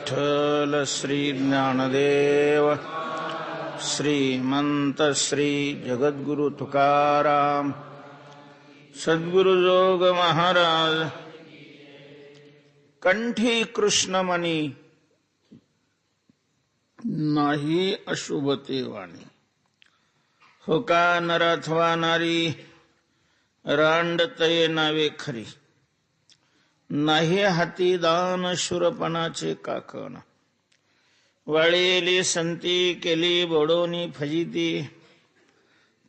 विठ्ठल श्री ज्ञानदेव श्रीमंत श्री जगद्गुरु तुकाराम सद्गुरु जोग महाराज कंठी कृष्णमणी नाही अशुभते वाणी हो का नर अथवा नारी रांडतये नावे खरी नाही हाती दान शूरपणाचे काकण वाळेली संती केली बोडोनी फजिती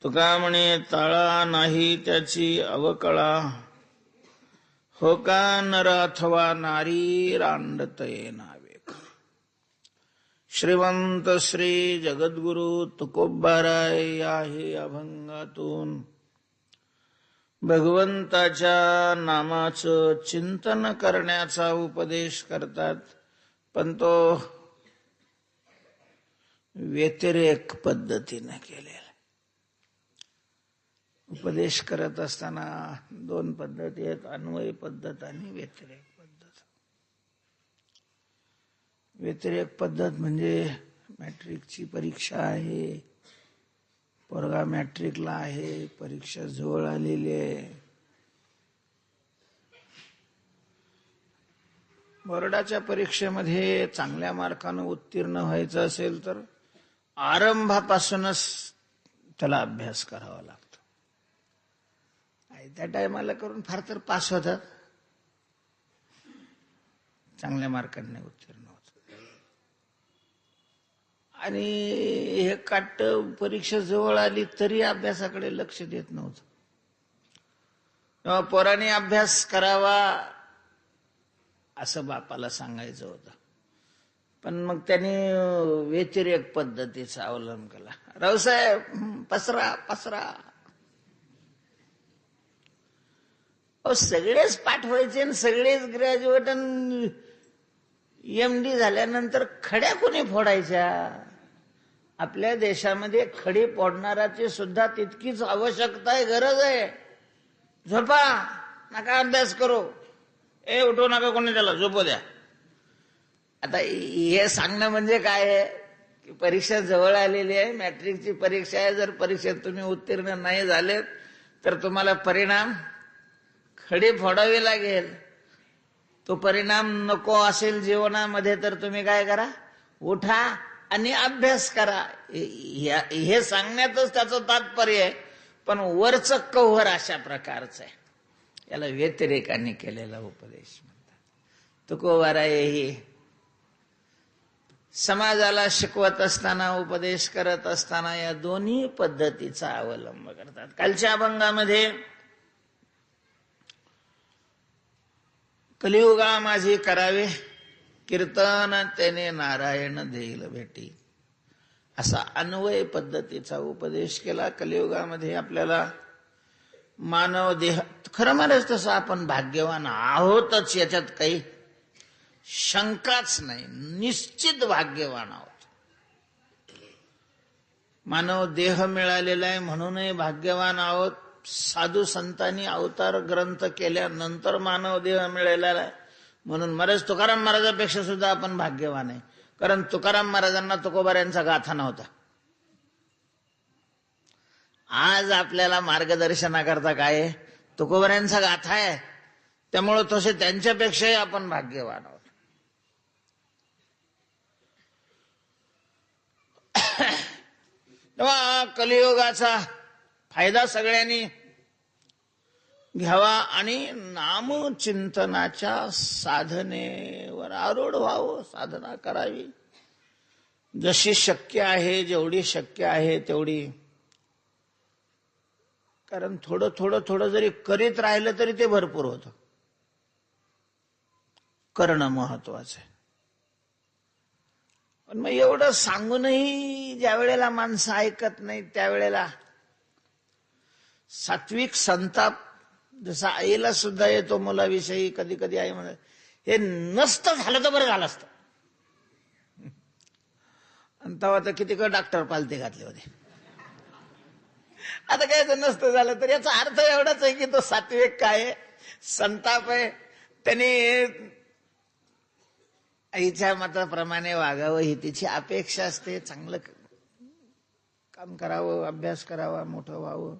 तुका म्हणे ताळा नाही त्याची अवकळा हो का नर अथवा नारी रांडतये नावे खरी. श्रीमंत श्री जगद्गुरु तुकोबाराय आहे अभंगातून भगवंताच्या नामाचं चिंतन करण्याचा उपदेश करतात, पण तो व्यतिरेक पद्धतीने केलेला. उपदेश करत असताना दोन पद्धती आहेत, अन्वय पद्धत आणि व्यतिरेक पद्धत. व्यतिरेक पद्धत म्हणजे मॅट्रिकची परीक्षा आहे, पोरगा मॅट्रिकला आहे, परीक्षा जवळ आलेली आहे, बोर्डाच्या परीक्षेमध्ये चांगल्या मार्कानं उत्तीर्ण व्हायचं असेल तर आरंभापासूनच त्याला अभ्यास करावा लागतो. त्या टायमाला करून फार तर पास होतात, चांगल्या मार्कांनी उत्तीर्ण होत. आणि हे काट परीक्षा जवळ आली तरी अभ्यासाकडे लक्ष देत नव्हतं. तेव्हा पोराने अभ्यास करावा असं बापाला सांगायचं होतं, पण मग त्याने व्यतिरेक पद्धतीचा अवलंब केला. रावसाहेब पसरा पसरा, सगळेच पाठवायचे आणि सगळेच ग्रॅज्युएट MD झाल्यानंतर खड्या कोणी फोडायच्या? आपल्या देशामध्ये खडी फोडणाराची सुद्धा तितकीच आवश्यकता आहे, गरज आहे. झोपा नका, अभ्यास करो, उठू नका, कोणी त्याला झोपू द्या. आता हे सांगणं म्हणजे काय आहे की परीक्षा जवळ आलेली आहे, मॅट्रिकची परीक्षा आहे. जर परीक्षेत तुम्ही उत्तीर्ण नाही झाले तर तुम्हाला परिणाम खडी फोडावी लागेल. तो परिणाम नको असेल जीवनामध्ये तर तुम्ही काय करा, उठा आणि अभ्यास करा. हे सांगण्यातच त्याचं तात्पर्य आहे, पण वरचं कव्हर अशा प्रकारचं आहे. याला व्यतिरेकाने केलेला उपदेश म्हणतात. तुकोबाराय हे समाजाला शिकवत असताना, उपदेश करत असताना या दोन्ही पद्धतीचा अवलंब करतात. कालच्या अभंगामध्ये कलियुगा माझी करावे कीर्तन, त्याने नारायण देईल भेटी, असा अन्वय पद्धतीचा उपदेश केला. कलियुगामध्ये आपल्याला मानव देह, खरं म्हणायचं तसं आपण भाग्यवान आहोतच, याच्यात काही शंकाच नाही, निश्चित भाग्यवान आहोत. मानव देह मिळालेला आहे म्हणूनही भाग्यवान आहोत. साधू संतांनी अवतार ग्रंथ केल्यानंतर मानव देह मिळालेला आहे म्हणून महाराज तुकाराम महाराजांपेक्षा सुद्धा आपण भाग्यवान आहे. कारण तुकाराम महाराजांना तुकोबाऱ्यांचा गाथा नव्हता. आज आपल्याला मार्गदर्शनाकरता काय आहे, तुकोबाऱ्यांचा गाथा आहे, त्यामुळे तसे त्यांच्यापेक्षाही आपण भाग्यवान आहोत. तेव्हा कलियुगाचा फायदा सगळ्यांनी घ्यावा आणि नामचिंतनाच्या साधनेवर आरूढ व्हावं, साधना करावी. जशी शक्य आहे, जेवढी शक्य आहे तेवढी. कारण थोडं थोडं थोडं जरी करीत राहिलं तरी ते भरपूर होतं. करणं महत्वाचं आहे. पण मग एवढं सांगूनही ज्या वेळेला माणसं ऐकत नाही त्यावेळेला सात्विक संताप जसा आईला सुद्धा येतो मुलाविषयी. कधी कधी आई म्हणत हे नसतं झालं तर बरं झालं असतं, आणि तेव्हा तर किती डॉक्टर पालते घातले होते. आता काय नसतं झालं तर याचा अर्थ एवढाच आहे की तो सात्विक काय संताप आहे, त्याने आईच्या मताप्रमाणे वागावं ही तिची अपेक्षा असते. चांगलं काम करावं, अभ्यास करावा, मोठं व्हावं.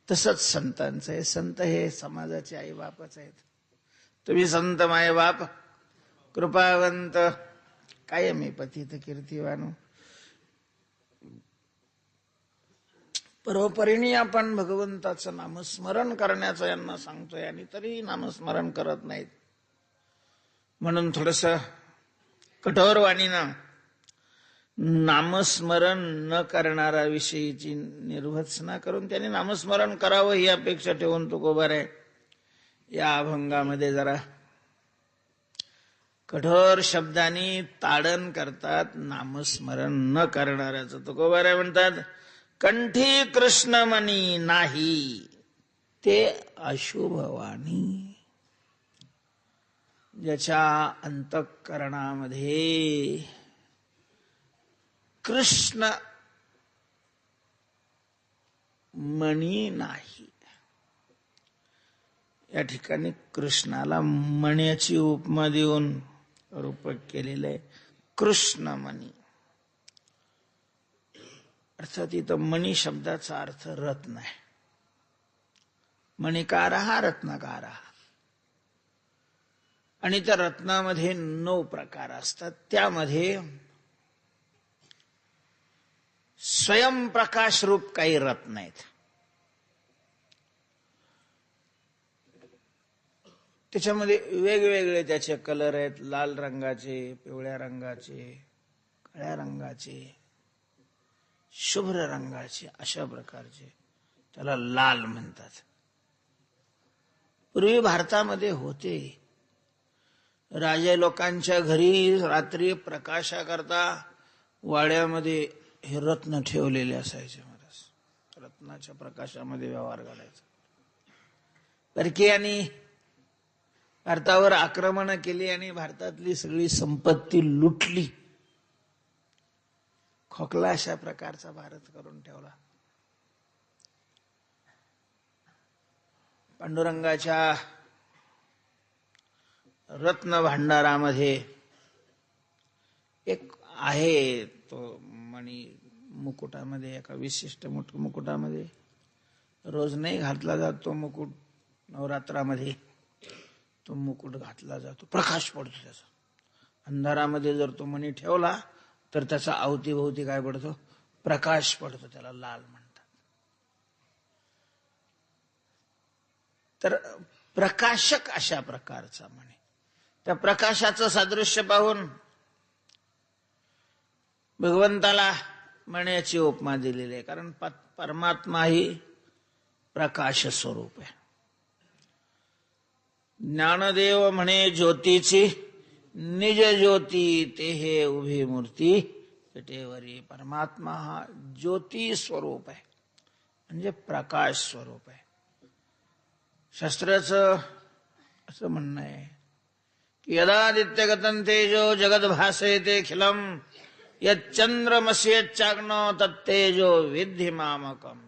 तसंच संतांचं आहे. संत हे समाजाचे आई बापच आहेत. तुम्ही संत माय बाप कृपावंत कायमी पतित कीर्तिवान. परोपरीने आपण भगवंताचं नामस्मरण करण्याचं यांना सांगतोय आणि तरी नामस्मरण करत नाहीत. म्हणून थोडस कठोर वाणीनं नामस्मरण न करणारा विषयीची निर्भत्सना करून त्यांनी नामस्मरण करावं ही अपेक्षा ठेवून तुकोबाराय या अभंगामध्ये जरा कठोर शब्दांनी ताडण करतात नामस्मरण न करणाऱ्याचं. तुकोबाराय म्हणतात, कंठी कृष्णमणी नाही ते अशुभवाणी. ज्याच्या अंतःकरणामध्ये कृष्ण मणी नाही. या ठिकाणी कृष्णाला मण्याची उपमा देऊन रूपक केलेलं आहे. कृष्णमणी अर्थात इथं मणी शब्दाचा अर्थ रत्न आहे. मणिकार हा रत्नकार हा. आणि त्या रत्नामध्ये 9 प्रकार असतात. त्यामध्ये स्वयंप्रकाश रूप काही रत्न आहेत. त्याच्यामध्ये वेगवेगळे त्याचे कलर आहेत. लाल रंगाचे, पिवळ्या रंगाचे, काळ्या रंगाचे, शुभ्र रंगाचे, अशा प्रकारचे. त्याला लाल म्हणतात. पूर्वी भारतामध्ये होते. राजे लोकांच्या घरी रात्री प्रकाशाकरता वाड्यामध्ये हे रत्न ठेवलेले असायचे. महाराज रत्नाच्या प्रकाशामध्ये व्यवहार घालायचा. परकीयांनी भारतावर आक्रमण केली आणि भारतातली सगळी संपत्ती लुटली. खोकला अशा प्रकारचा भारत करून ठेवला. पांडुरंगाच्या रत्न भांडारामध्ये एक आहे तो मणी मुकुटामध्ये, एका विशिष्ट मुकुटामध्ये. रोज नाही घातला जात तो मुकुट. नवरात्रामध्ये तो मुकुट घातला जातो. प्रकाश पडतो त्याचा. अंधारामध्ये जर तो मणी ठेवला तर त्याचा अवतीभोवती काय पडतो? प्रकाश पडतो. त्याला लाल म्हणतात. तर प्रकाशक अशा प्रकारचा मणी. त्या प्रकाशाचं सादृश्य पाहून भगवंताला मण्याची उपमा दिलेली आहे. कारण परमात्मा ही प्रकाश स्वरूप आहे. ज्ञानदेव म्हणे ज्योतीची निज ज्योती ते हे उभी मूर्ती पेटेवरी. परमात्मा हा ज्योती स्वरूप आहे, म्हणजे प्रकाश स्वरूप आहे. शास्त्राचं असं म्हणणं आहे की यदादित्यगतं तेजो जगद्भासयते खिलम यच्चंद्रमस्यच्चाग्नो तत्तेजो विद्धि मामकम.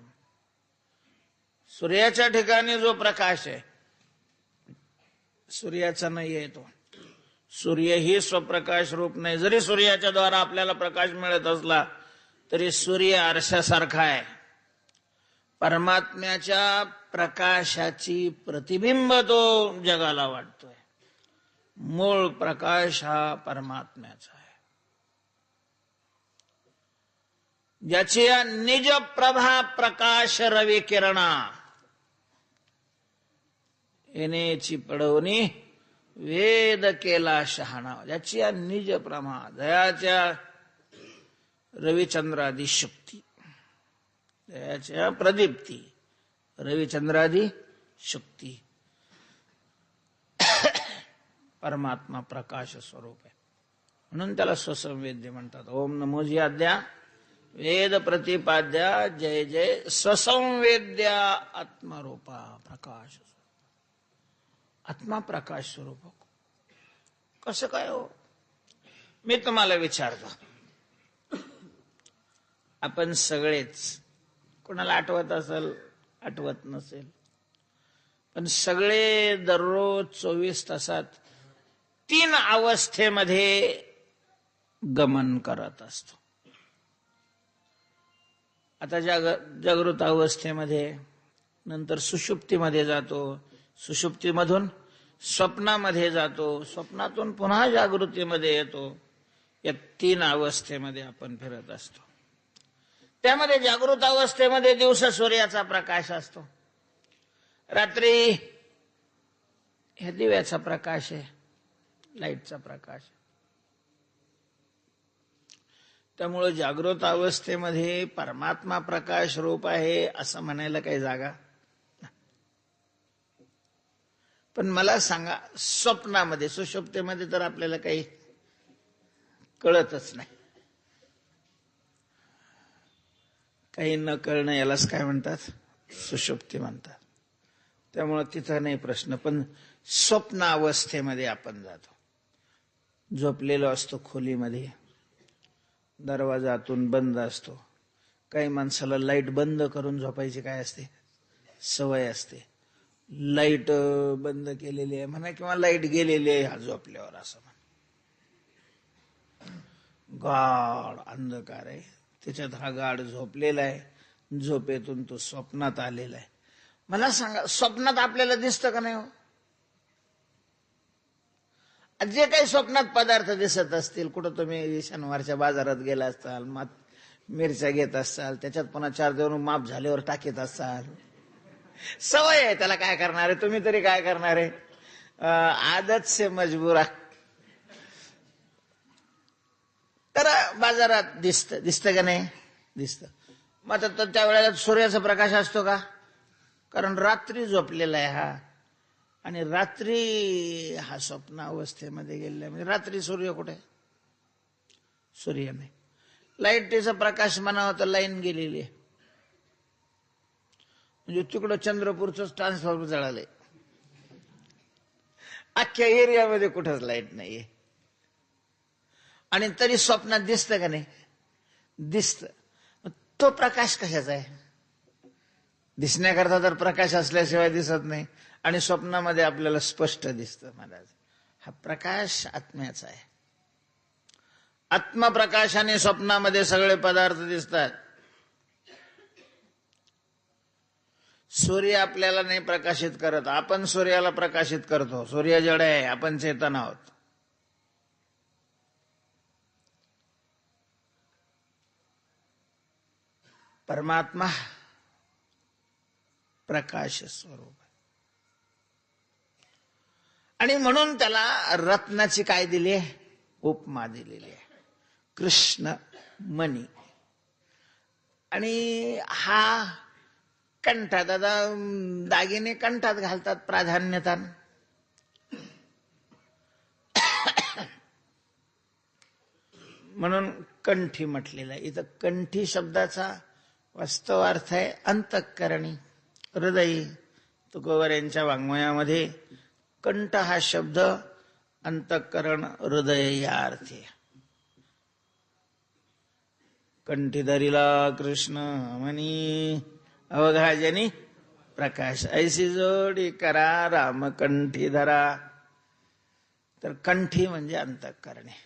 सूर्याच्या ठिकाणी जो प्रकाश आहे, सूर्याचा नाही आहे तो. सूर्य ही स्वप्रकाश रूप नाही. जरी सूर्याच्या द्वारा आपल्याला प्रकाश मिळत असला तरी सूर्य आरशासारखा आहे. परमात्म्याच्या प्रकाशाची प्रतिबिंब तो जगाला वाटतोय. मूळ प्रकाश हा परमात्म्याचा आहे. ज्याची निज प्रभा प्रकाश रवी किरणा येण्याची पडवणी वेद केला शहाणा. ज्याची निज प्रमा दयाच्या रविचंद्रादी शक्ती, दयाच्या प्रदीप्ती रविचंद्रादी शक्ती. परमात्मा प्रकाश स्वरूप आहे म्हणून त्याला स्वसंवेद्य म्हणतात. ओम नमो जी आद्या वेद प्रतिपाद्या जय जय स्वसंवेद्या आत्मरूपा प्रकाश. आत्मा प्रकाश स्वरूप कसं काय हो? मी तुम्हाला विचारतो. आपण सगळेच, कोणाला आठवत असेल आठवत नसेल, पण सगळे दररोज 24 तासात 3 अवस्थेमध्ये गमन करत असतो. आता जागृत अवस्थेमध्ये, नंतर सुषुप्तीमध्ये जातो, सुषुप्तीमधून स्वप्नामध्ये जातो, स्वप्नातून पुन्हा जागृतीमध्ये येतो. या 3 अवस्थेमध्ये आपण फिरत असतो. त्यामध्ये जागृत अवस्थेमध्ये दिवस सूर्याचा प्रकाश असतो, रात्री हे दिव्याचा प्रकाश आहे, लाईटचा प्रकाश. त्यामुळे जागृत अवस्थेमध्ये परमात्मा प्रकाश रूप आहे असं म्हणायला काही जागा. पण मला सांगा, स्वप्नामध्ये, सुषुप्तीमध्ये तर आपल्याला काही कळतच नाही. काही न कळणं यालाच काय म्हणतात? सुषुप्ती म्हणतात. त्यामुळे तिथं नाही प्रश्न. पण स्वप्न अवस्थेमध्ये आपण जातो, झोपलेलो असतो खोलीमध्ये, दरवाजा आतून बंद असतो. काही माणसाला लाईट बंद करून झोपायची काय असते? सवय असते. लाईट बंद केलेली आहे म्हणा, किंवा लाईट गेलेली आहे हा झोपल्यावर असं म्हणा. गाढ अंधकार आहे, त्याच्यात हा गाढ झोपलेला आहे, झोपेतून तो स्वप्नात आलेला आहे. मला सांगा, स्वप्नात आपल्याला दिसतं का नाही हो? जे काही स्वप्नात पदार्थ दिसत असतील, कुठं तुम्ही शनिवारच्या बाजारात गेला असाल, मिरच्या घेत असाल, त्याच्यात पुन्हा 4 देऊन माप झाल्यावर टाकीत असाल, सवय आहे, त्याला काय करणार आहे? तुम्ही तरी काय करणार आहे? आदत से मजबूर. तर बाजारात दिसतं का नाही? दिसतं. मग आता त्यावेळेला सूर्याचा प्रकाश असतो का? कारण रात्री झोपलेला आहे हा, आणि रात्री हा स्वप्न अवस्थेमध्ये गेलेला, म्हणजे रात्री सूर्य कुठे? सूर्य नाही. लाईटीचा प्रकाश म्हणावा तर लाईन गेलेली आहे, म्हणजे तिकडं चंद्रपूरच ट्रान्सफॉर्मर जळालंय, अख्ख्या एरियामध्ये कुठंच लाईट नाहीये. आणि तरी स्वप्नात दिसतं का नाही? दिसतं. तो प्रकाश कशाचा आहे? दिसण्याकरता तर प्रकाश असल्याशिवाय दिसत नाही, आणि स्वप्नामध्ये आपल्याला स्पष्ट दिसतं. महाराज, हा प्रकाश आत्म्याचा आहे. आत्मप्रकाशाने स्वप्नामध्ये सगळे पदार्थ दिसतात. सूर्य आपल्याला नाही प्रकाशित करत, आपण सूर्याला प्रकाशित करतो. सूर्य जड आहे, आपण चेतन आहोत. परमात्मा प्रकाश स्वरूप आहे, आणि म्हणून त्याला रत्नाची काय दिली आहे? उपमा दिलेली आहे, कृष्ण मणी. आणि हा कंठात, आता दागिने कंठात घालतात प्राधान्यता, म्हणून कंठी म्हटलेला आहे. इथं कंठी शब्दाचा वास्तव अर्थ आहे अंतःकरणी, हृदयी. तुकोबारायांच्या वाङ्मयामध्ये कंठ हा शब्द अंतःकरण, हृदय या अर्थी. कंठी धरिला कृष्ण मनी, अवघा जनी प्रकाश, ऐसी जोडी करा राम कंठी धरा. तर कंठी म्हणजे अंतःकरणे.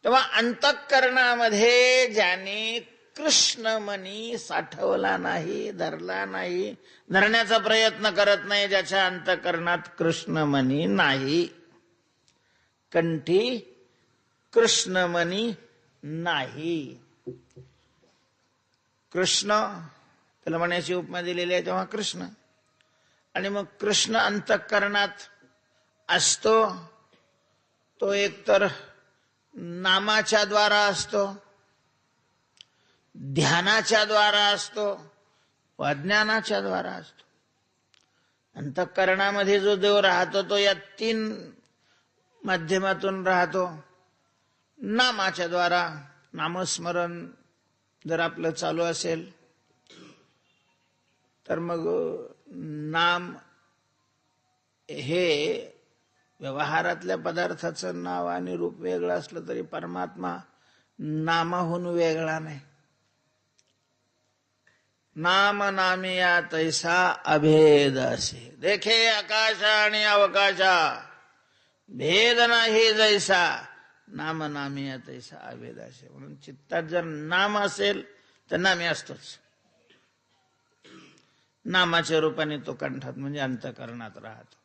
तेव्हा अंतःकरणामध्ये ज्याने कृष्णमणी साठवला नाही, धरला नाही, धरण्याचा प्रयत्न करत नाही, ज्याच्या अंतःकरणात कृष्णमणी नाही, कंठी कृष्णमणी नाही. कृष्ण त्याला म्हणायची उपमा दिलेली आहे, तेव्हा कृष्ण. आणि मग कृष्ण अंतःकरणात असतो, तो एकतर नामाच्या द्वारा असतो, ध्यानाच्या द्वारा असतो, व ज्ञानाच्या द्वारा असतो. अंतःकरणामध्ये जो देव राहतो तो या 3 माध्यमातून राहतो. नामाच्या द्वारा, नामस्मरण जर आपलं चालू असेल तर मग नाम हे व्यवहारातल्या पदार्थाचं नाव आणि रूप वेगळं असलं तरी परमात्मा नामाहून वेगळा नाही. नाम नामिया तैसा अभेद असे. देखे आकाशा आणि अवकाशा, भेद नाही जैसा, नाम नामिया तैसा अभेद असे. म्हणून चित्तात जर नाम असेल तर नामी असतोच. नामाच्या रूपाने तो कंठात म्हणजे अंतःकरणात राहतो.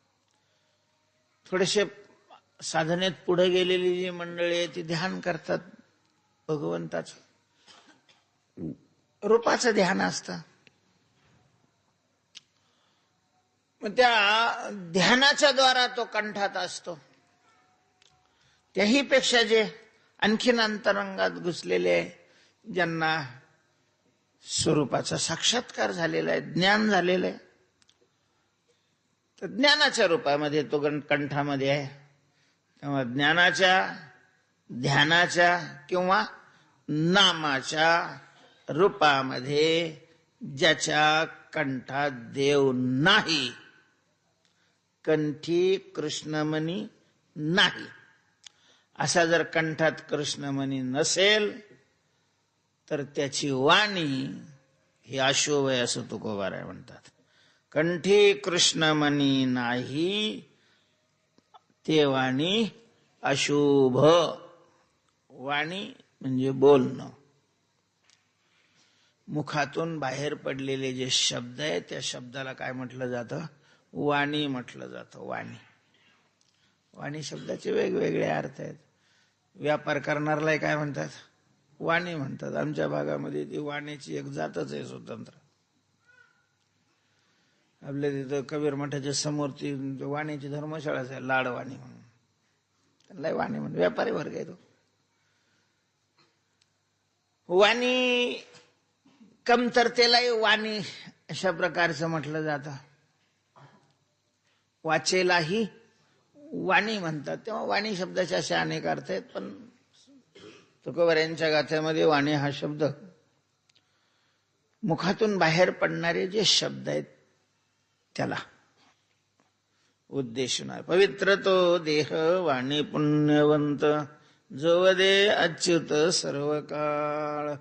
थोडेसे साधनेत पुढे गेलेली जी मंडळी आहे ती ध्यान करतात भगवंताचं, रूपाचं ध्यान असतं. मग त्या ध्यानाच्या द्वारा तो कंठात असतो. त्याही पेक्षा जे आणखीन अंतरंगात घुसलेले आहे, ज्यांना स्वरूपाचा साक्षात्कार झालेला आहे, ज्ञान झालेलं आहे, तर ज्ञानाच्या रूपामध्ये तो कंठामध्ये आहे. तेव्हा ज्ञानाच्या, ध्यानाच्या किंवा नामाच्या रूपामध्ये ज्याच्या कंठात देव नाही, कंठी कृष्णमणी नाही, असा जर कंठात कृष्णमणी नसेल तर त्याची वाणी ही अशुभ आहे असं तुकोबाराय म्हणतात. कंठी कृष्णमणी नाही ते वाणी अशुभ. वाणी म्हणजे बोलणं. मुखातून बाहेर पडलेले जे शब्द आहेत त्या शब्दाला काय म्हटलं जातं? वाणी म्हटलं जातं. वाणी. वाणी शब्दाचे वेगवेगळे अर्थ आहेत. व्यापार करणाऱ्याला काय म्हणतात? वाणी म्हणतात. आमच्या भागामध्ये ती वाणीची एक जातच आहे स्वतंत्र. आपल्या तिथं कबीर मठाच्या समोर ती वाणीची धर्मशाळाच आहे, लाडवाणी म्हणून. त्यांना वाणी म्हणून व्यापारी वर्ग आहे तो. वाणी कमतरतेलाही वाणी अशा प्रकारचं म्हटलं जातं. वाचेलाही वाणी म्हणतात. तेव्हा वाणी शब्दाचे असे अनेक अर्थ आहेत, पण तुकोबारायांच्या गाथ्यामध्ये वाणी हा शब्द मुखातून बाहेर पडणारे जे शब्द आहेत त्याला उद्देशून आहे. पवित्र तो देह वाणी पुण्यवंत, जो वदे अच्युत सर्व काळ.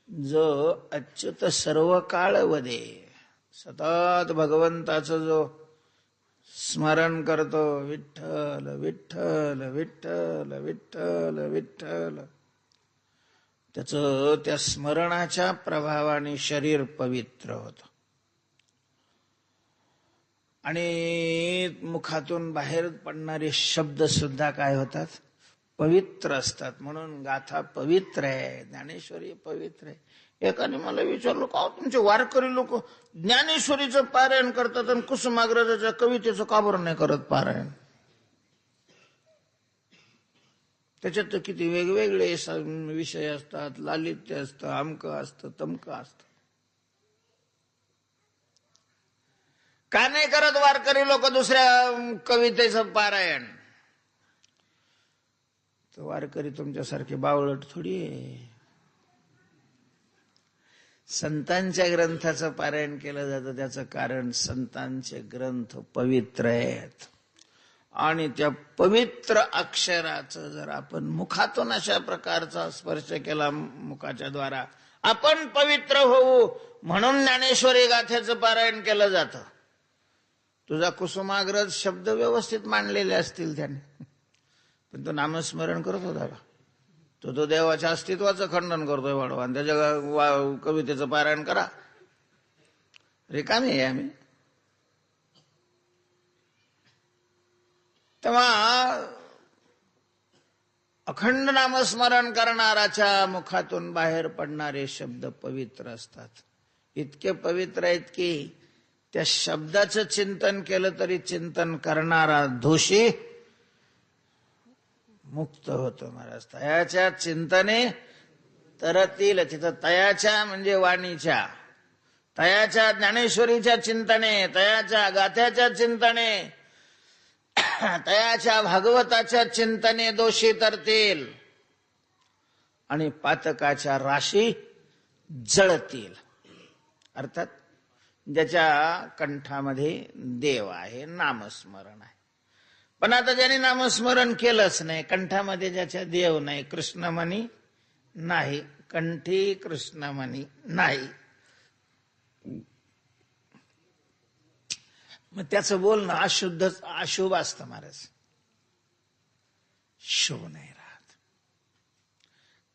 जो अच्युत सर्व काळ वदे, सतत भगवंताचं जो स्मरण करतो, विठ्ठल विठ्ठल विठ्ठल विठ्ठल विठ्ठल, त्याचं त्या स्मरणाच्या प्रभावाने शरीर पवित्र होतं. आणि मुखातून बाहेर पडणारे शब्द सुद्धा काय होतात? पवित्र असतात. म्हणून गाथा पवित्र आहे, ज्ञानेश्वरी पवित्र आहे. एकाने मला विचारलं, का तुमचे वारकरी लोक ज्ञानेश्वरीचं पारायण करतात आणि कुसुमाग्रजाच्या कवितेचं का बरं नाही करत पारायण? त्याच्यात तर किती वेगवेगळे विषय असतात, लालित्य असतं, अमकं असतं, तमकं असतं. का नाही करत वारकरी लोक दुसऱ्या कवितेचं पारायण? तर वारकरी तुमच्यासारखे बावळट थोडी आहे. संतांच्या ग्रंथाचं पारायण केलं जातं, त्याचं कारण संतांचे ग्रंथ पवित्र आहेत. आणि त्या पवित्र अक्षराचं जर आपण मुखातून अशा प्रकारचा स्पर्श केला, मुखाच्या द्वारा आपण पवित्र होऊ म्हणून ज्ञानेश्वरी गाथेचं पारायण केलं जातं. तुझा कुसुमाग्रज शब्द व्यवस्थित मांडलेले असतील त्याने, पण तो नामस्मरण करत होता का? तो देवाच्या अस्तित्वाचं खंडन करतोय वाढवा, आणि त्याच्या कवितेचं पारायण करा. रिकामी आहे आम्ही. तेव्हा अखंड नामस्मरण करणाराच्या मुखातून बाहेर पडणारे शब्द पवित्र असतात. इतके पवित्र आहेत की त्या शब्दाचं चिंतन केलं तरी चिंतन करणारा दोषी मुक्त होतो. महाराज तयाच्या चिंतने तरतील. तिथं तयाच्या म्हणजे वाणीच्या, तयाच्या ज्ञानेश्वरीच्या चिंतने, तयाच्या गाथ्याच्या चिंतने, तयाच्या भागवताच्या चिंतने दोषी तरतील आणि पातकाच्या राशी जळतील. अर्थात ज्याच्या कंठामध्ये देव आहे, नामस्मरण आहे. पण आता ज्याने नामस्मरण केलंच नाही, कंठामध्ये ज्याच्या देव नाही, कृष्णमणी नाही, कंठी कृष्णमणी नाही, मग त्याचं बोलणं अशुभ असतं महाराज, शुभ नाही राहत.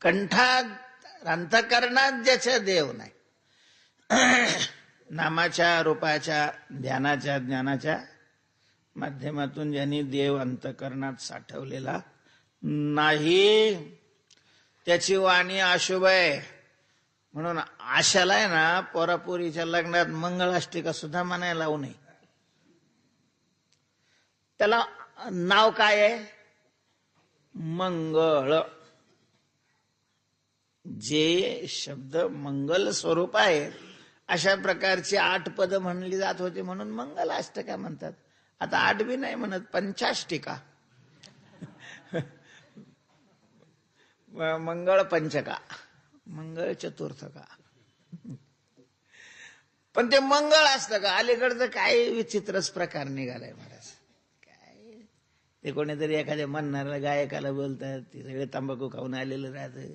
कंठात अंतःकरणात ज्याच्या देव नाही, नामाच्या रूपाच्या ध्यानाच्या ज्ञानाच्या माध्यमातून ज्यांनी देव अंतःकरणात साठवलेला नाही, त्याची वाणी अशुभ आहे. म्हणून आशाला आहे ना, पोरापोरीच्या लग्नात मंगळाष्टिका सुद्धा म्हणायला लावू नये. त्याला नाव काय आहे? मंगळ. जे शब्द मंगल स्वरूप आहे अशा प्रकारची 8 पद म्हणली जात होती, म्हणून मंगलाष्टका म्हणतात. आता 8 बी नाही म्हणत, पंचाष्टिका. मंगळ पंचका, मंगळ चतुर्थका. पण ते मंगळ असतं का? अलीकडचं काय विचित्रच प्रकार निघालाय महाराज. काय ते कोणीतरी एखाद्या म्हणणाऱ्या गायकाला बोलतात, ते सगळे तंबाखू खाऊन आलेलं राहतं,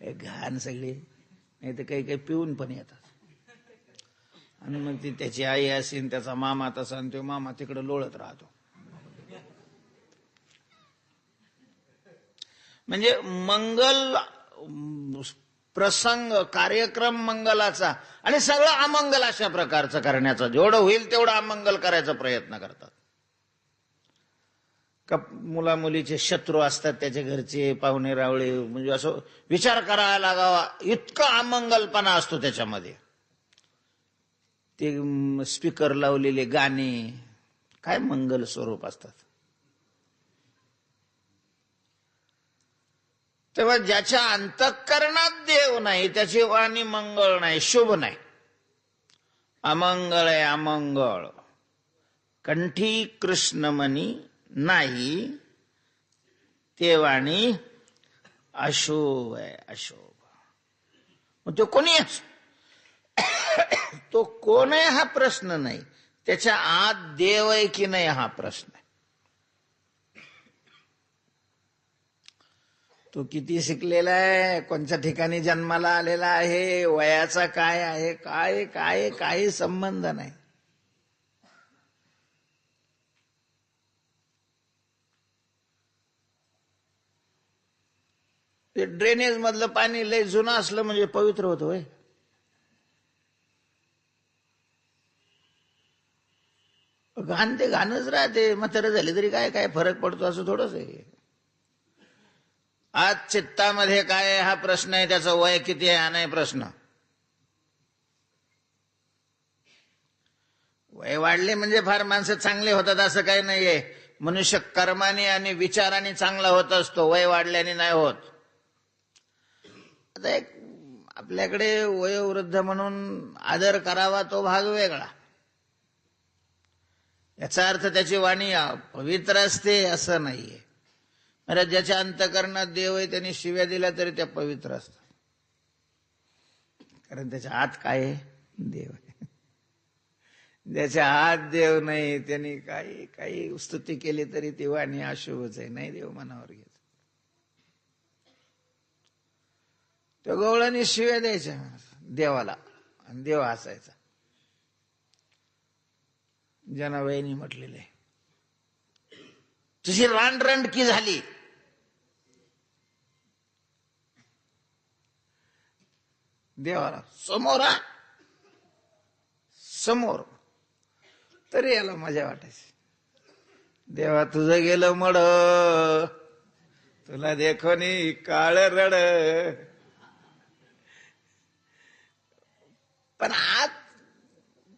घाण सगळे. नाही तर काही काही पिऊन पण येतात. आणि मग ती त्याची आई असेल, त्याचा मामा तसा, आणि तो मामा तिकडे लोळत राहतो. म्हणजे मंगल प्रसंग, कार्यक्रम मंगलाचा आणि सगळं अमंगल अशा प्रकारचं करण्याचा, जेवढं होईल तेवढं अमंगल करायचा प्रयत्न करतात. का मुला मुलीचे शत्रू असतात, त्याच्या घरचे पाहुणे रावळे, म्हणजे असं विचार करायला लागावा इतका अमंगलपणा असतो त्याच्यामध्ये. ते स्पीकर लावलेले गाणे काय मंगल स्वरूप असतात. तेव्हा ज्याच्या अंतःकरणात देव नाही त्याची वाणी मंगळ नाही, शुभ नाही, अमंगळ आहे, अमंगळ. कंठी कृष्णमणी नाही, ते वाणी अशुभ आहे, अशुभ. मग तो कोणी तो कोण आहे हा प्रश्न नाही, त्याच्या आत देव आहे की नाही हा प्रश्न आहे. तो किती शिकलेला आहे, कोणत्या ठिकाणी जन्माला आलेला आहे, वयाचा काय आहे, काय काय काही संबंध नाही. ते ड्रेनेज मधलं पाणी लय जुनं असलं म्हणजे पवित्र होतं होय. घाण ते घाणच राहते, म्हातारं झाले तरी काय काय फरक पडतो असं थोडंच आहे. आज चित्तामध्ये काय आहे हा प्रश्न आहे, त्याचं वय किती आहे हा नाही प्रश्न. वय वाढले म्हणजे फार माणसं चांगले होतात असं काही नाहीये. मनुष्य कर्माने आणि विचाराने चांगला होत असतो, वय वाढल्याने नाही होत. आता एक आपल्याकडे वयोवृद्ध म्हणून आदर करावा तो भाग वेगळा. याचा अर्थ त्याची वाणी पवित्र असते असं नाहीये. अरे ज्याच्या अंतःकरणात देव आहे त्यांनी शिव्या दिल्या तरी त्या पवित्र असतात, कारण त्याच्या आत काय आहे? देव आहे. ज्याच्या आत देव नाही त्यांनी काही काही स्तुती केली तरी ती वाणी अशुभच आहे, नाही देव मनावर घेत. त्या गवळणी शिव्या द्यायच्या देवाला आणि देव हसायचा. जनाबाईंनी म्हटलेले, तुझी रानरंडकी झाली. देवाला समोर समोर, तरी याला मजा वाटायची. देवा तुझं गेलं मड, तुला देखोनी काळ रड. पण आत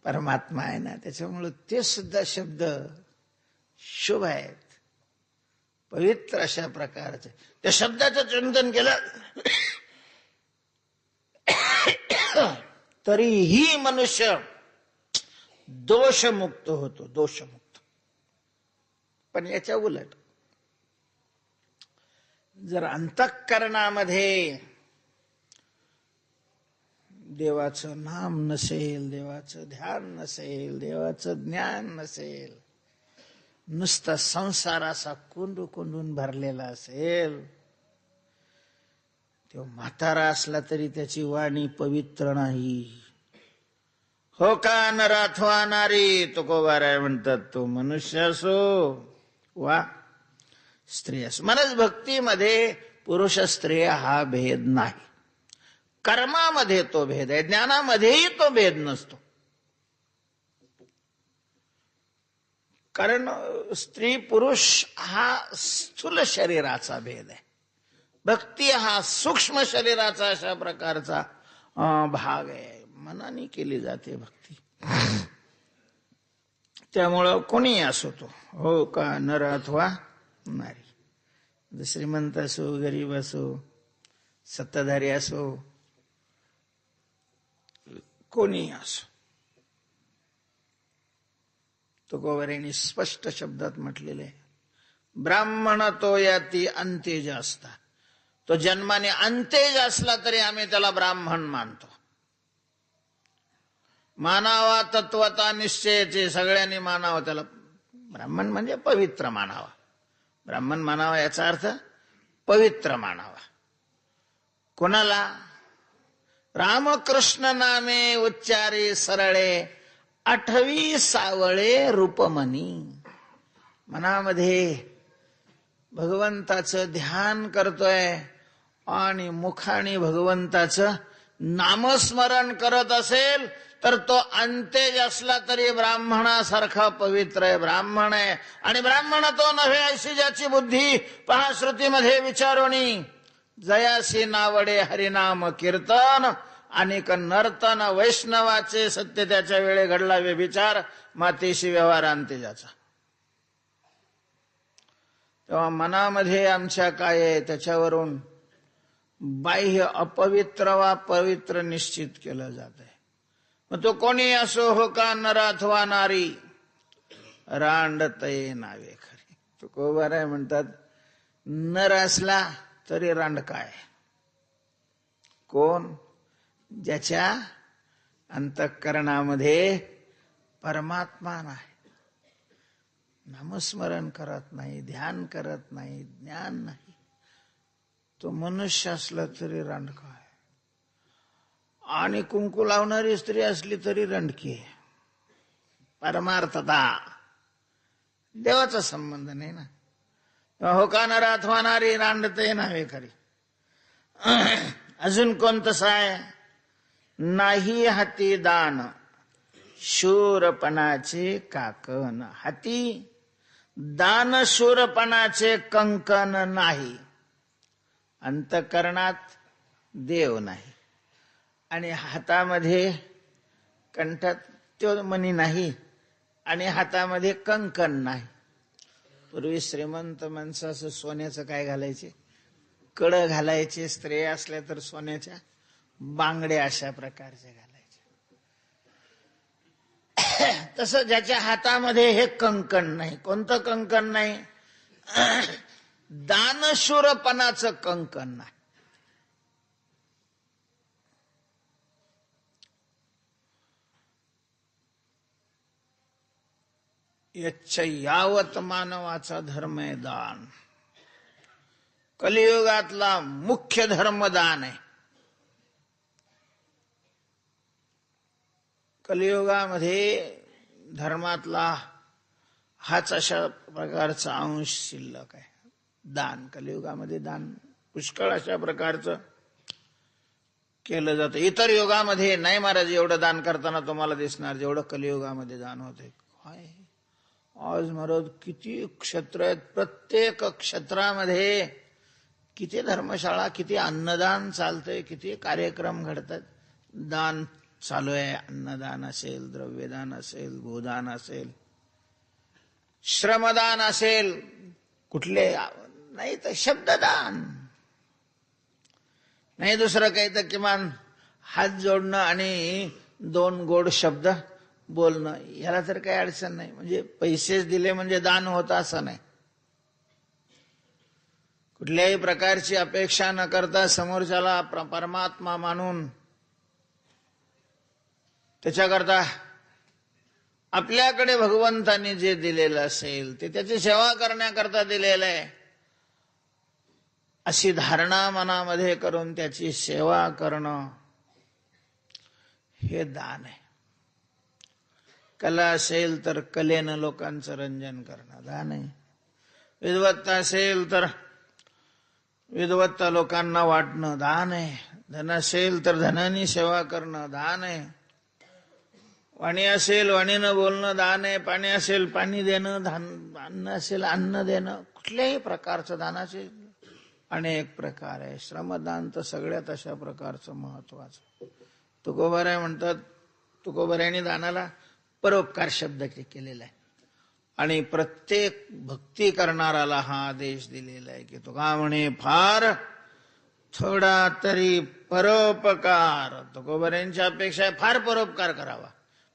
परमात्मा आहे ना, त्याच्यामुळे ते सुद्धा शब्द शुभ आहेत, पवित्र अशा प्रकारचे. त्या शब्दाचं चिंतन केलं तरीही मनुष्य दोषमुक्त होतो, दोषमुक्त. पण याच्या उलट जर अंतःकरणामध्ये देवाचं नाम नसेल, देवाचं ध्यान नसेल, देवाचं ज्ञान नसेल, नुसता संसार असा कोंडू कोंडून भरलेला असेल, तो म्हातारा असला तरी त्याची वाणी पवित्र नाही. हो का नर अथवा नारी, तुकोबाराय म्हणतात तो मनुष्य असो वा स्त्री असो. म्हणून भक्तीमध्ये पुरुष स्त्री हा भेद नाही. कर्मामध्ये तो भेद आहे, ज्ञानामध्येही तो भेद नसतो. कारण स्त्री पुरुष हा स्थूल शरीराचा भेद आहे, भक्ती हा सूक्ष्म शरीराचा अशा प्रकारचा भाग आहे. मनाने केली जाते भक्ती. त्यामुळं कोणी असो तो, हो का नर अथवा नारी, श्रीमंत असो, गरीब असो, सत्ताधारी असो, कोणी असो. तुकोबारायांनी स्पष्ट शब्दात म्हटलेले, ब्राह्मण तो याती अंतेज असता. तो जन्माने अंतेज असला तरी आम्ही त्याला ब्राह्मण मानतो. मानावा तत्वता निश्चयाचे, सगळ्यांनी मानावं त्याला. ब्राह्मण म्हणजे पवित्र मानावा. ब्राह्मण मानावा याचा अर्थ पवित्र मानावा. कोणाला? रामकृष्ण नामे उच्चारे सरळे, 8वी सावळे रूपमणी. मनामध्ये भगवंताचं ध्यान करतोय आणि मुखाने भगवंताचं नामस्मरण करत असेल तर तो अंतेज असला तरी ब्राह्मणासारखा पवित्र आहे, ब्राह्मण आहे. आणि ब्राह्मण तो नव्हे अशी ज्याची बुद्धी, पहा श्रुतीमध्ये विचारोणी, जयासी नावडे हरिनाम कीर्तन अनेक नर्तन वैष्णवाचे, सत्य त्याच्या वेळे घडला व्यभिचार, मातेशी व्यवहार अंतेजाचा. तेव्हा मनामध्ये आमच्या काय आहे त्याच्यावरून बाह्य अपवित्र वा पवित्र निश्चित केलं जात आहे. मग तो कोणी असो, हो का नर अथवा नारी, रांडतये नावे खरी. तुकोबाराय म्हणतात, नर असला तरी रांड काय? कोण? ज्याच्या अंतःकरणामध्ये परमात्मा नाही, नामस्मरण करत नाही, ध्यान करत नाही, ज्ञान नाही, तो मनुष्य असला तरी रांड काय? आणि कुंकू लावणारी स्त्री असली तरी रंडकी. परमार्थता देवाचा संबंध नाही ना. हो का नर अथवा नारी, रांडते नावे खरी. अजून कोणतं आहे? नाही हाती दान, शूरपणाचे काकण. हाती दान शूरपणाचे कंकण नाही. अंतःकरणात देव नाही आणि हातामध्ये, कंठात तो मणी नाही आणि हातामध्ये कंकण नाही. पूर्वी श्रीमंत माणसं असं सोन्याचं काय घालायचे? कड घालायचे. स्त्रिया असल्या तर सोन्याच्या बांगड्या अशा प्रकारचे घालायचे. तसं ज्याच्या हातामध्ये हे कंकण नाही. कोणतं कंकण नाही? दानशूरपणाचं कंकण नाही. यावत मानवाचा धर्म आहे दान. कलियुगातला मुख्य धर्म दान आहे. कलियुगामध्ये धर्मातला हाच अशा प्रकारचा अंश शिल्लक आहे, दान. कलियुगामध्ये दान पुष्कळ अशा प्रकारचं केलं जातं. इतर युगामध्ये नाही महाराज एवढं दान करताना तुम्हाला दिसणार जेवढं कलियुगामध्ये दान होते. काय आज महाराज किती क्षेत्र आहेत, प्रत्येक क्षेत्रामध्ये किती धर्मशाळा, किती अन्नदान चालतंय, किती कार्यक्रम घडतात. दान चालू आहे. अन्नदान असेल, द्रव्यदान असेल, भूदान असेल, श्रमदान असेल, कुठले नाही तर शब्ददान नाही, दुसरं काही तर किमान हात जोडणं आणि 2 गोड शब्द बोलणं, याला तर काही अडचण नाही. म्हणजे पैसेच दिले म्हणजे दान होतं असं नाही. कुठल्याही प्रकारची अपेक्षा न करता समोरच्याला परमात्मा मानून त्याच्याकरता आपल्याकडे भगवंतांनी जे दिलेलं असेल ते त्याची सेवा करण्याकरता दिलेलं आहे, अशी धारणा मनामध्ये करून त्याची सेवा करणं हे दान आहे. कला असेल तर कलेनं लोकांचं रंजन करणं दान आहे. विद्वत्ता असेल तर विद्वत्ता लोकांना वाटणं दान आहे. धन असेल तर धनानी सेवा करणं दान आहे. वाणी असेल वाणीनं बोलणं दान आहे. पाणी असेल पाणी देणं, अन्न असेल अन्न देणं. कुठल्याही प्रकारचं दानाचे अनेक प्रकार आहे. श्रमदान तर सगळ्यात अशा प्रकारचं महत्वाचं. तुकोबाराय म्हणतात, तुकोबारायांनी दानाला परोपकार शब्द केलेला आहे आणि प्रत्येक भक्ती करणाराला हा आदेश दिलेला आहे की तुका म्हणे फार थोडा तरी परोपकार. तुकोबारायांच्या अपेक्षा फार परोपकार करावा.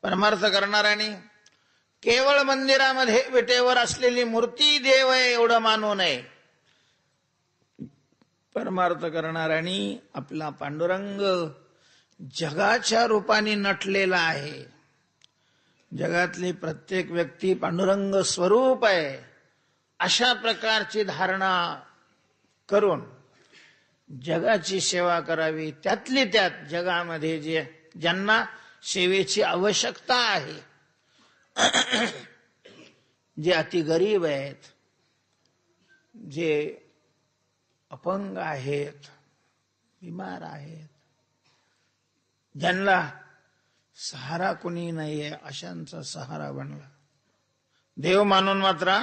परमार्थ करणाऱ्यांनी केवळ मंदिरामध्ये विटेवर असलेली मूर्ती देव आहे एवढं मानू नये. परमार्थ करणाऱ्यांनी आपला पांडुरंग जगाच्या रूपाने नटलेला आहे. जगातली प्रत्येक व्यक्ती पांडुरंग स्वरूप आहे अशा प्रकारची धारणा करून जगाची सेवा करावी. त्यातली त्यात जगामध्ये ज्यांना सेवेची आवश्यकता आहे, जे अति गरीब आहेत, जे अपंग आहेत, बिमार आहेत, ज्यांना सहारा कुणी नाहीये, अशांचा सहारा बनला. देव मानून मात्र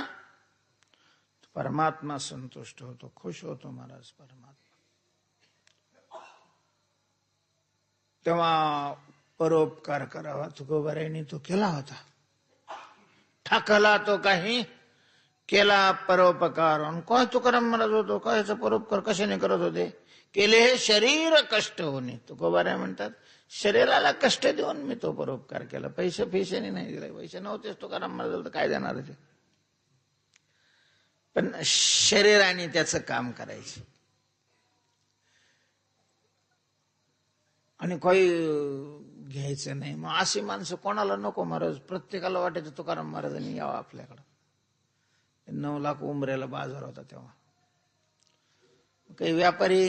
परमात्मा संतुष्ट होतो, खुश होतो महाराज परमात्मा. तेव्हा परोपकार करावा. तुकोबारायांनी तो केला होता. ठाकला तो काही केला परोपकार. काय तुकाराम महाराज होतो, कायचा परोपकार कशाने करत होते? केले हे शरीर कष्ट होणे. तुकोबाराय म्हणतात शरीराला कष्ट देऊन मी तो परोपकार केला. पैशाने नाही दिला. पैसे नव्हतेच तुकाराम महाराज तर काय देणार ते. पण शरीराने त्याचं काम करायचे. आणि काही घ्यायचं नाही. मग अशी माणसं कोणाला नको महाराज. प्रत्येकाला वाटायचं तुकाराम महाराजांनी यावं आपल्याकडं. 9 लाख उंबऱ्याला बाजार होता तेव्हा. काही व्यापारी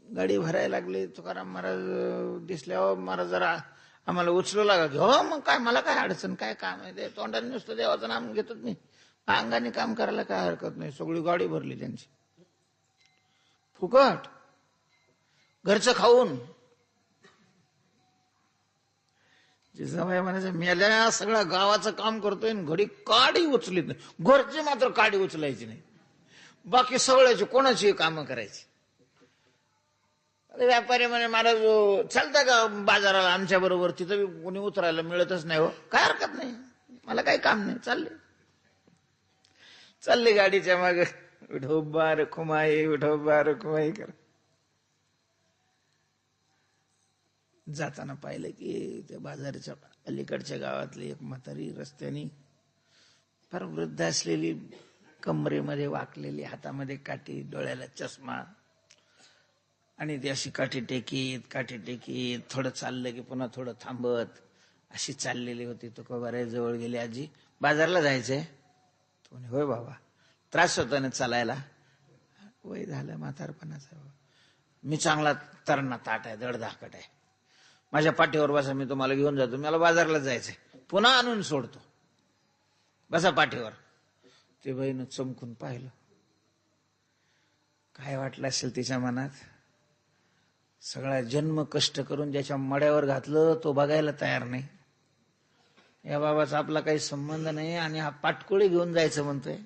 गाडी भरायला लागले. तुकाराम महाराज दिसल्यावर महाराज जरा आम्हाला उचलू लागा. हो मग काय, मला काय अडचण, काय काम आहे ते. तोंडाने नुसतं देवाचं नाम घेतच नाही, अंगाने काम करायला काय हरकत नाही. सगळी गाडी भरली त्यांची फुकट, घरचं खाऊन. जिजाबाई म्हणायचं मेल्या सगळ्या गावाचं काम करतोय, घडी काडी उचलीत नाही. घरचे मात्र काडी उचलायची नाही, बाकी सगळ्याची कोणाची कामं करायची. व्यापारी म्हणे महाराज चालतं का बाजाराला आमच्या बरोबर? तिथं कोणी उतरायला मिळतच नाही. हो काय हरकत नाही, मला काही काम नाही. चालले गाडीच्या मागे विठोबा रखुमाई विठोबा रखुमाई कर. जाताना पाहिलं की त्या बाजाराच्या अलीकडच्या गावातली एक म्हातारी रस्त्याने फार वृद्ध असलेली, कमरेमध्ये वाकलेली, हातामध्ये काठी, डोळ्याला चष्मा, आणि ती अशी काठी टेकीत थोडं चाललं की पुन्हा थोडं थांबत अशी चाललेली होती. तुकोबाराय जवळ गेली. आजी बाजारला जायचंय? तो म्हणे होय बाबा. त्रास होता ना चालायला? वय झालं म्हातारपणाचं. मी चांगला तरणा ताट आहे, धडधाकट आहे, माझ्या पाठीवर बसा, मी तुम्हाला घेऊन जातो, मला बाजारला जायचंय, पुन्हा आणून सोडतो, बसा पाठीवर. ते बाईनं चमकून पाहिलं. काय वाटलं असेल तिच्या मनात? सगळा जन्म कष्ट करून ज्याच्या मड्यावर घातलं तो बघायला तयार नाही. या बाबाचा आपला काही संबंध नाही आणि हा पाटकोळी घेऊन जायचं म्हणतोय.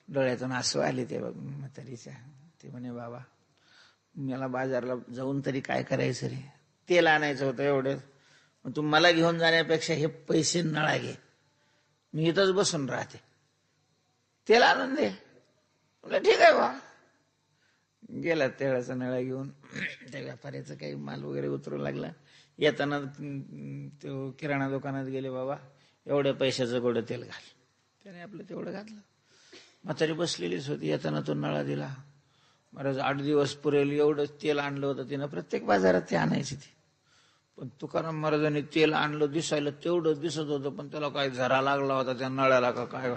डोळ्यातून आसू आले ते म्हातारीच्या. ते म्हणे बाबा मला बाजारला जाऊन तरी काय करायचं रे, तेल आणायचं होतं एवढं, तू मला घेऊन जाण्यापेक्षा हे पैसे नळा घे, मी इथंच बसून राहते, तेल आणून दे. ठीक आहे बा. गेला तेलाचा नळा घेऊन. त्या व्यापाऱ्याचं काही माल वगैरे उतरू लागला. येताना तो किराणा दुकानात गेले. बाबा एवढ्या पैशाचं गोडं तेल घाल. त्याने आपलं तेवढं घातलं. म्हातारी बसलेलीच होती. येताना तो नळा दिला. महाराज 8 दिवस पुरेल एवढं तेल आणलं होतं तिनं. प्रत्येक बाजारात ते आणायची ती. पण तुकाराम महाराजांनी तेल आणलं, दिसायला तेवढं दिसत होतं, पण त्याला काय झरा लागला होता त्या नळ्याला का काय.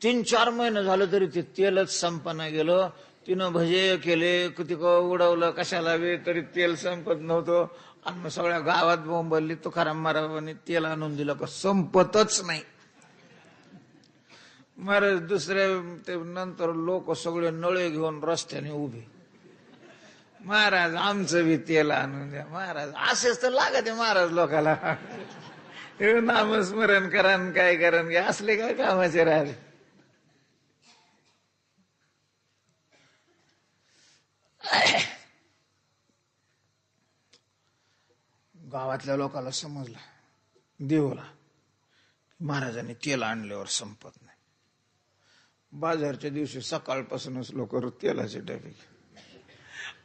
3-4 महिने झालं तरी ते तेलच संपना गेलं. तिनं भजे केले, किती उडवलं कशाला वे, तरी तेल संपत नव्हतं. आणि मग सगळ्या गावात बोंबलली. तुकाराम महाराजांनी तेल आणून दिलं का संपतच नाही. महाराज दुसऱ्या ते नंतर लोक सगळे नळे घेऊन रस्त्याने उभे. महाराज आमचं बी तेल आणून द्या. महाराज असेच तर लागत आहे महाराज लोकाला. नामस्मरण करा काय करा असले काय कामाचे राहिले. गावातल्या लोकांना समजलं देवला महाराजांनी तेल आणल्यावर संपत नाही. बाजारच्या दिवशी सकाळपासूनच लोक तेलाचे डबे.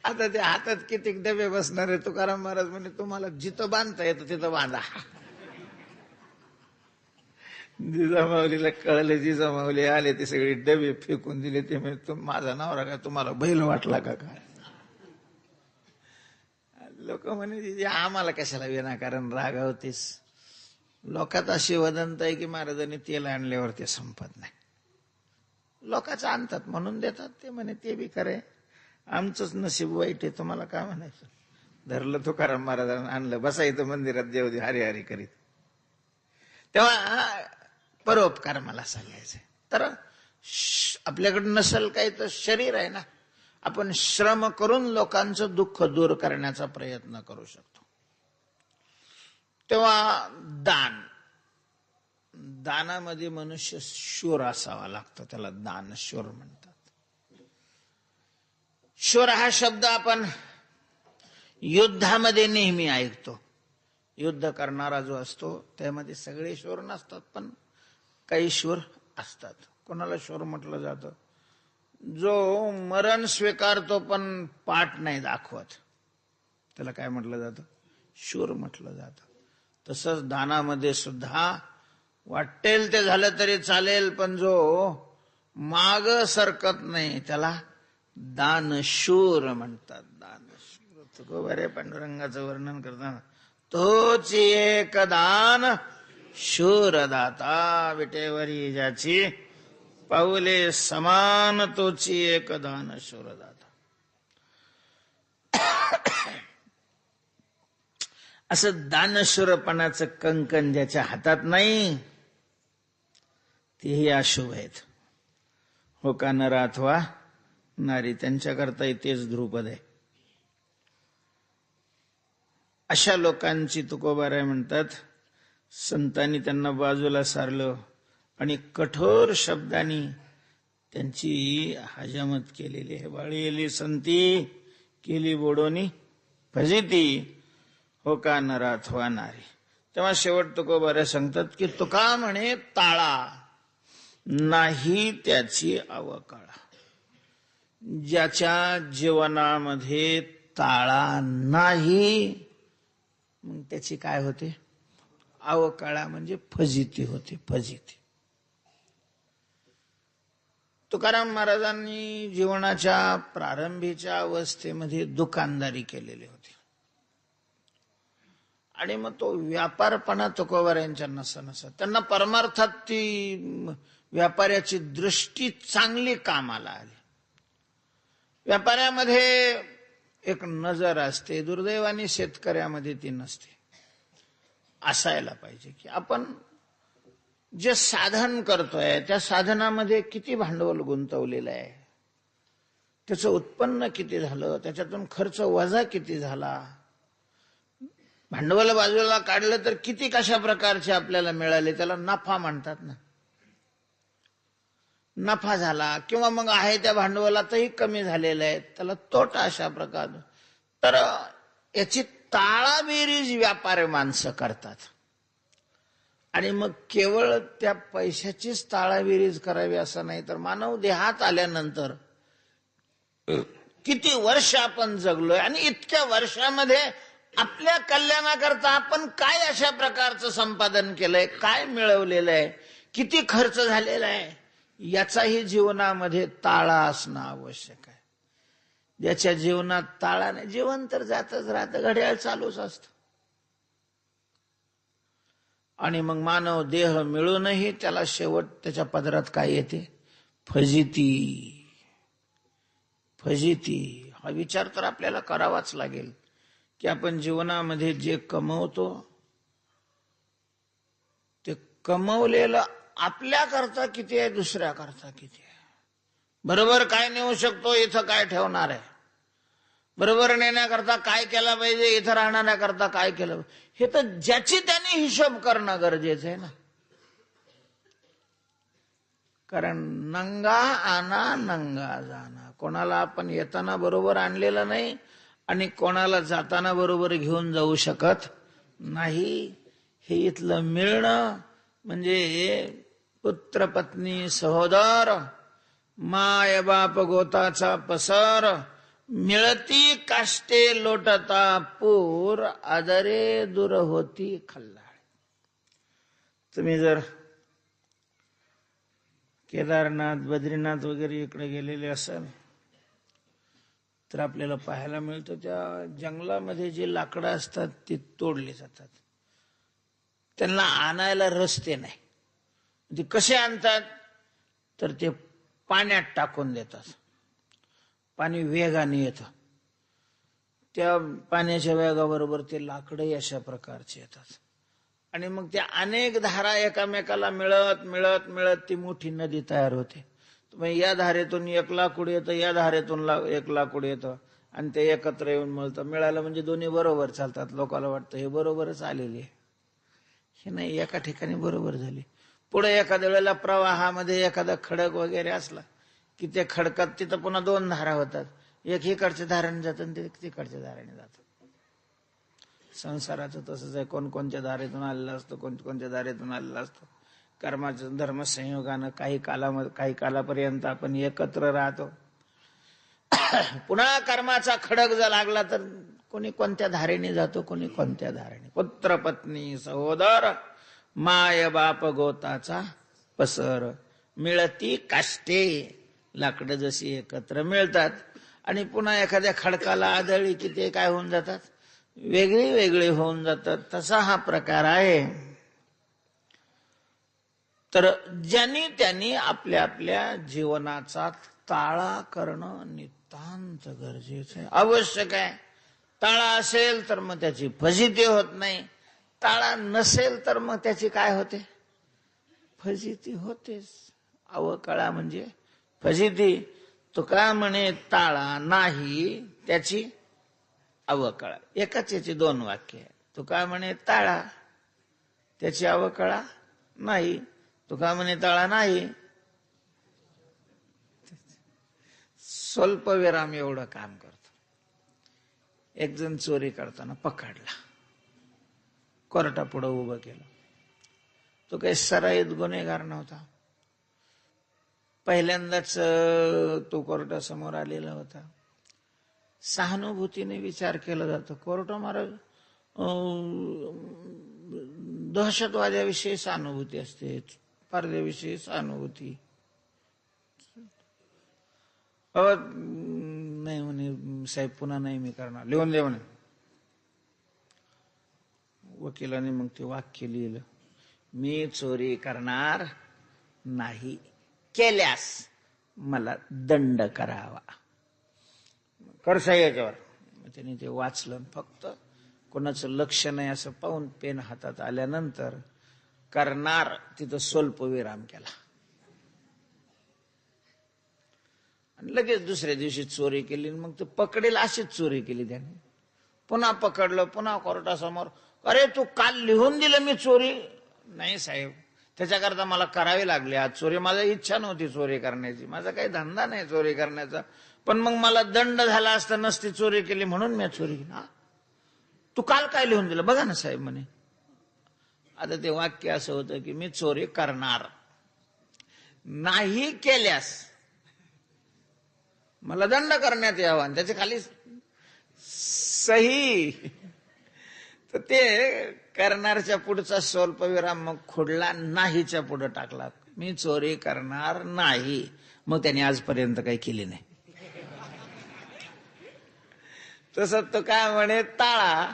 आता ते हातात किती डबे बसणार आहे. तुकाराम महाराज म्हणे तुम्हाला जिथं बांधता येतं तिथं बांधा. जिजामाऊलीला कळले. जिजामाऊली आले ते सगळे डबे फेकून दिले. ते म्हणजे माझा नवरा काय तुम्हाला बैल वाटला का काय. लोक म्हणे आम्हाला कशाला विनाकारण रागावतेस. लोकात अशी वदंत आहे की महाराजांनी तेल आणल्यावर ते संपत नाही. लोकांचं आणतात म्हणून देतात. ते म्हणे ते बी खरे. आमचंच नशीब वाईट आहे. तुम्हाला काय म्हणायचं. धरलं तुकाराम महाराजांना आणलं बसायचं मंदिरात देवदी हरी हरी करीत. तेव्हा परोपकार मला सांगायचंय. तर आपल्याकडे नसल काही तर शरीर आहे ना. आपण श्रम करून लोकांचं दुःख दूर करण्याचा प्रयत्न करू शकतो. तेव्हा दानामध्ये मनुष्य शूर असावा लागतो. त्याला दानशूर म्हणतात. शूर हा शब्द आपण युद्धामध्ये नेहमी ऐकतो. युद्ध करणारा जो असतो त्यामध्ये सगळे शूर नसतात पण काही शूर असतात. कोणाला शूर म्हटलं जातं. जो मरण स्वीकारतो पण पाठ नाही दाखवत त्याला काय म्हटलं जातं. शूर म्हटलं जातं. तसंच दानामध्ये सुद्धा वाटेल ते झालं तरी चालेल पण जो माग सरकत नाही त्याला दानशूर म्हणतात. दानशूर. तुकोबारे पांडुरंगाचं वर्णन करताना तोच एक दान शूर दाता विटेवरी ज्याची पाऊले समान तोची एक दान शूर दाता. असं दानशूरपणाचं कंकण ज्याच्या हातात नाही तेही अशुभ आहेत. हो का नर अथवा नारी त्यांच्याकरता तेच ध्रुपद आहे. अशा लोकांची तुकोबाराय म्हणतात संतांनी त्यांना बाजूला सारलं आणि कठोर शब्दांनी त्यांची हजामत केलेली आहे. बाळीली संती केली बोडोनी फजिती हो का नर अथवा नारी. तेव्हा शेवट तुकोबाराय सांगतात की तुका म्हणे ताळा नाही त्याची अवकाळा. ज्याच्या जीवनामध्ये ताळा नाही मग त्याची काय होते. अवकाळा म्हणजे फजिती होते. फजिती. तुकाराम महाराजांनी जीवनाच्या प्रारंभीच्या अवस्थेमध्ये दुकानदारी केलेली होती आणि मग तो व्यापारपणा तुकोबारायांच्या नसत. त्यांना परमार्थात ती व्यापाऱ्याची दृष्टी चांगली कामाला आली. व्यापाऱ्यामध्ये एक नजर असते. दुर्दैवाने शेतकऱ्यामध्ये ती नसते. असायला पाहिजे की आपण जे साधन करतोय त्या साधनामध्ये किती भांडवल गुंतवलेलं आहे, त्याचं उत्पन्न किती झालं, त्याच्यातून खर्च वजा किती झाला, भांडवल बाजूला काढलं तर किती कशा प्रकारचे आपल्याला मिळाले, त्याला नफा म्हणतात ना. नफा झाला किंवा मग आहे त्या भांडवलातही कमी झालेलं आहे त्याला तोटा अशा प्रकार. तर याची ताळाबेरीज व्यापारी माणसं करतात आणि मग केवळ त्या पैशाचीच ताळाबेरीज करावी असं नाही तर मानव देहात आल्यानंतर किती वर्ष आपण जगलोय आणि इतक्या वर्षामध्ये आपल्या कल्याणाकरता आपण काय अशा प्रकारचं संपादन केलंय, काय मिळवलेलं आहे, किती खर्च झालेला आहे, याचाही जीवनामध्ये ताळा असणं आवश्यक आहे. ज्याच्या जीवनात ताळा नाही, जीवन तर जातच राहतं, घड्याळ चालूच असतं. आणि मग मानव देह मिळूनही त्याला शेवट त्याच्या पदरात काय येते, फजिती. फजिती हा विचार तर आपल्याला करावाच लागेल की आपण जीवनामध्ये जे कमवतो ते कमवलेलं आपल्याकरता किती आहे, दुसऱ्याकरता किती आहे, बरोबर काय नेऊ शकतो, इथं काय ठेवणार आहे, बरोबर नेण्याकरता काय केलं पाहिजे, इथं राहण्याकरता काय केलं, हे तर ज्याची त्याने हिशोब करणं गरजेचं आहे ना. कारण नंगा आना नंगा जाना, कोणाला आपण येताना बरोबर आणलेलं नाही आणि कोणाला जाताना बरोबर घेऊन जाऊ शकत नाही. हे इथलं मिळणं म्हणजे पुत्र पत्नी सहोदर माय बाप गोताचा पसर, मिळती काष्टे लोटता पूर, आदरे दूर होती खल्लाळ. तुम्ही जर केदारनाथ बद्रीनाथ वगैरे इकडे गेलेले असाल तर आपल्याला पाहायला मिळतं त्या जंगलामध्ये जे लाकडं असतात ते तोडले जातात, त्यांना आणायला रस्ते नाही. ते कसे आणतात तर ते पाण्यात टाकून देतात, पाणी वेगाने येतं, त्या पाण्याच्या वेगाबरोबर ते लाकडं अशा प्रकारचे येतात आणि मग त्या अनेक धारा एकामेकाला मिळत मिळत मिळत ती मोठी नदी तयार होते. या धारेतून एक लाकूड येतं, या धारेतून एक लाकूड येतं आणि ते एकत्र येऊन मिळतं. मिळालं म्हणजे दोन्ही बरोबर चालतात. लोकांना वाटतं हे बरोबरच आलेली आहे, हे नाही, एका ठिकाणी बरोबर झाली. पुढे एखाद्या वेळेला प्रवाहामध्ये एखादा खडक वगैरे असला की त्या खडकात तिथं पुन्हा दोन धारा होतात, एक इकडच्या धाराने जातं आणि ते तिकडच्या धाराने जातं. संसाराचं तसंच आहे, कोणकोणत्या धारेतून आलेलं असतं, कोणकोणत्या धारेतून आलेलं असतं. कर्माचं धर्मसंयोगानं काही कालापर्यंत आपण एकत्र राहतो, पुन्हा कर्माचा खडक जर लागला तर कोणी कोणत्या धारेने जातो, कोणी कोणत्या धारेने. पुत्र पत्नी सहोदर माय बाप गोताचा पसर, मिळती काष्टे, लाकडं जशी एकत्र मिळतात आणि पुन्हा एखाद्या खडकाला आदळली की ते काय होऊन जातात, वेगळी वेगळी होऊन जातात. तसा हा प्रकार आहे. तर ज्यांनी त्यांनी आपल्या आपल्या जीवनाचा ताळा करणं नितांत गरजेचं आहे, आवश्यक आहे. ताळा असेल तर मग त्याची फजिती होत नाही, ताळा नसेल तर मग त्याची काय होते, फजिती होतेच. अवकळा म्हणजे फजिती. तो काय म्हणे, ताळा नाही त्याची अवकळा. एकाच याची दोन वाक्य आहे. तो काय म्हणे, ताळा त्याची अवकळा नाही. तो काय म्हणे, ताळा नाही. स्वल्प विराम एवढं काम करतो. एक जण चोरी करताना पकडला, कोर्टापुढे उभं केलं. तो काही सराईत गुन्हेगार नव्हता, पहिल्यांदाच तो कोर्टासमोर आलेला होता. सहानुभूतीने विचार केला जातो. कोर्ट महाराज, दहशतवाद्याविषयी सहानुभूती असते, स्पर्धेविषयी सहानुभूती. नाही म्हणे साहेब, पुन्हा नाही मी करणार, लिहून दे म्हणे. वकिलाने मग ते वाक्य लिहिलं, मी चोरी करणार नाही, केल्यास मला दंड करावा. करसा याच्यावर. त्याने ते वाचलं, फक्त कोणाचं लक्ष नाही असं पाहून पेन हातात आल्यानंतर करणार तिथं स्वल्प विराम केला आणि लगेच दुसऱ्या दिवशी चोरी केली. मग ते पकडेल अशीच चोरी केली त्याने. पुन्हा पकडलं, पुन्हा कोर्टासमोर, अरे तू काल लिहून दिलं मी चोरी. नाही साहेब, त्याच्याकरता मला करावी लागली आज चोरी. माझी इच्छा नव्हती चोरी करण्याची, माझा काही धंदा नाही चोरी करण्याचा, पण मग मला दंड झाला असता, नसती चोरी केली म्हणून मी चोरी केली. तू काल काय लिहून दिलं बघा ना साहेब म्हणे. आता ते वाक्य असं होतं की मी चोरी करणार नाही, केल्यास मला दंड करण्यात यावा, आणि त्याच्या खाली सही. तर ते करणारच्या पुढचा स्वल्पविराम मग खोडला, नाहीच्या पुढे टाकला. मी चोरी करणार नाही. मग त्याने आजपर्यंत काही केली नाही. तसं तो काय म्हणे, ताळा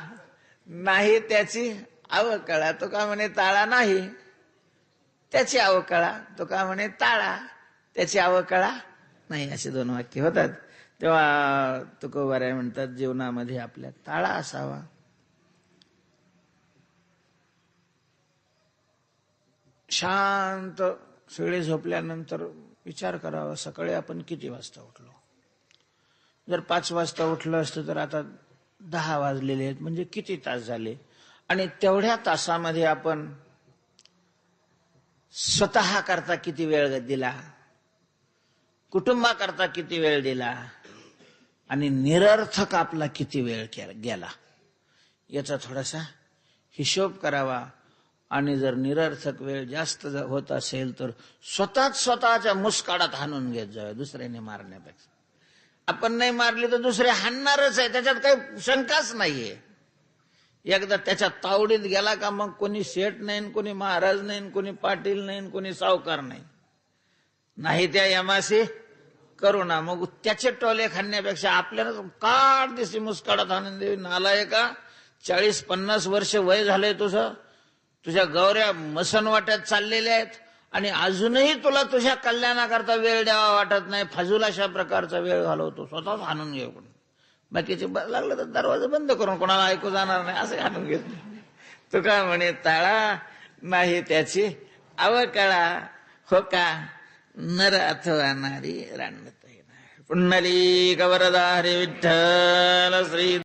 नाही त्याची अवकळा. तो काय म्हणे, ताळा नाही त्याची अवकळा. तो काय म्हणे, ताळा त्याची अवकळा नाही. असे दोन वाक्य होतात. तेव्हा तुकोबाराय म्हणतात जीवनामध्ये आपल्या ताळा असावा. शांत सगळे झोपल्यानंतर विचार करावा सकाळी आपण किती वाजता उठलो. जर 5 वाजता उठलं असतं तर आता 10 वाजलेले आहेत, म्हणजे किती तास झाले. आणि तेवढ्या तासामध्ये आपण स्वतः करता किती वेळ दिला, कुटुंबाकरता किती वेळ दिला आणि निरर्थक आपला किती वेळ गेला, याचा थोडासा हिशोब करावा. आणि जर निरर्थक वेळ जास्त होत असेल तर स्वतःच्या मुस्काडात हाणून घेत जावे, दुसऱ्याने मारण्यापेक्षा. आपण नाही मारली तर दुसरे हाणणारच आहे, त्याच्यात काही शंकाच नाहीये. एकदा त्याच्या तावडीत गेला का मग कोणी शेठ नाही, कोणी महाराज नाही, कोणी पाटील नाही, कोणी सावकार नाही त्या यमाशी करुणा. मग त्याचे टोले खाण्यापेक्षा आपल्याला काढ दिसे मुस्काडात आणून देवी. नालायका, 40-50 वर्ष वय झालंय तुझं, तुझ्या गौऱ्या मसनवाट्यात चाललेल्या आहेत आणि अजूनही तुला तुझ्या कल्याणाकरता वेळ द्यावा वाटत नाही. फाजूल अशा प्रकारचा वेळ घालवतो, स्वतःच हाणून घेऊ. बाकीचे लागलं तर दरवाजा बंद करून कोणाला ऐकू जाणार नाही असं हाणून घेत. तू का म्हणे ताळा नाही त्याची अवकळा, हो का नर अथवा नारी राणत. पुंडलिक वरदा हरी विठ्ठल श्री